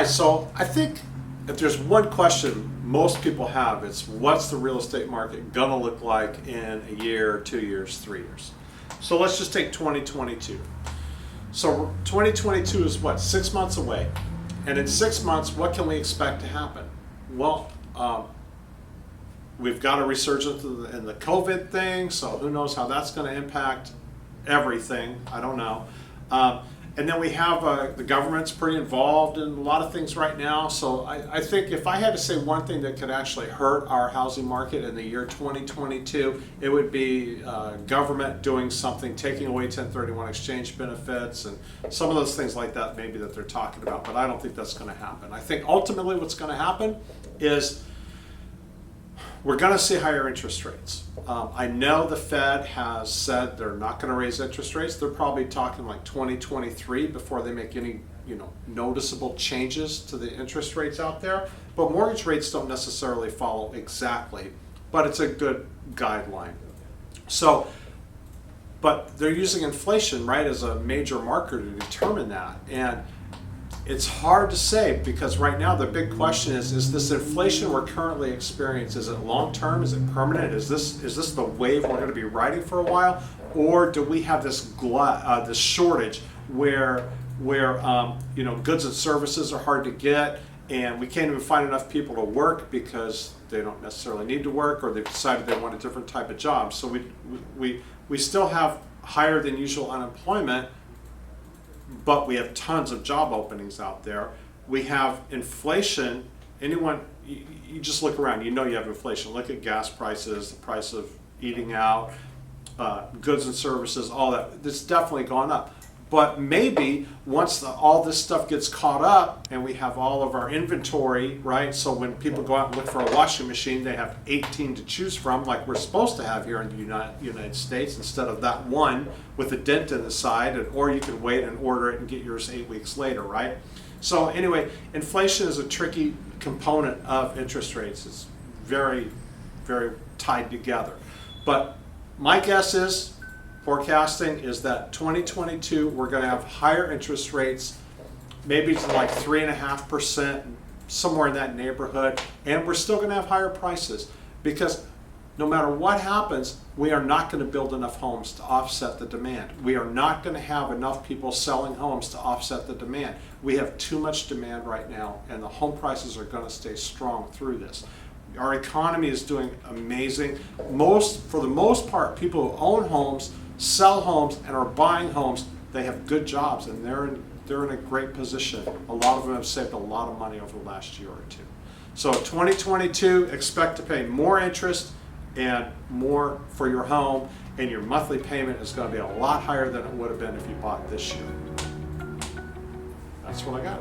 guys, so I think if there's one question most people have, it's what's the real estate market gonna look like in a year, 2 years, 3 years? So let's just take 2022. So 2022 is what, 6 months away? And in 6 months, what can we expect to happen? Well, we've got a resurgence in the COVID thing, so who knows how that's going to impact everything. I don't know. And then we have the government's pretty involved in a lot of things right now. So I think if I had to say one thing that could actually hurt our housing market in the year 2022, it would be government doing something, taking away 1031 exchange benefits and some of those things like that maybe that they're talking about. But I don't think that's going to happen. I think ultimately what's going to happen is we're going to see higher interest rates. I know the Fed has said they're not going to raise interest rates. They're probably talking like 2023 before they make any, noticeable changes to the interest rates out there. But mortgage rates don't necessarily follow exactly, but it's a good guideline. So, but they're using inflation, right, as a major marker to determine that. And it's hard to say because right now the big question is this inflation we're currently experiencing, is it long term? Is it permanent? Is this the wave we're going to be riding for a while? Or do we have this this shortage where goods and services are hard to get and we can't even find enough people to work because they don't necessarily need to work or they've decided they want a different type of job. So we still have higher than usual unemployment, but we have tons of job openings out there. We have inflation. You just look around, you have inflation. Look at gas prices, the price of eating out, goods and services, all that. It's definitely gone up. But maybe once all this stuff gets caught up and we have all of our inventory, right? So when people go out and look for a washing machine, they have 18 to choose from, like we're supposed to have here in the United States, instead of that one with a dent in the side, or you can wait and order it and get yours 8 weeks later, right? So anyway, inflation is a tricky component of interest rates. It's very, very tied together. But my guess is, forecasting is that 2022 we're going to have higher interest rates, maybe to like 3.5%, somewhere in that neighborhood, and we're still going to have higher prices because no matter what happens, we are not going to build enough homes to offset the demand. We are not going to have enough people selling homes to offset the demand. We have too much demand right now, and the home prices are going to stay strong through this. Our economy is doing amazing. For the most part, people who own homes, sell homes, and are buying homes, they have good jobs and they're in a great position. A lot of them have saved a lot of money over the last year or two. So 2022, expect to pay more interest and more for your home, and your monthly payment is going to be a lot higher than it would have been if you bought this year. That's what I got.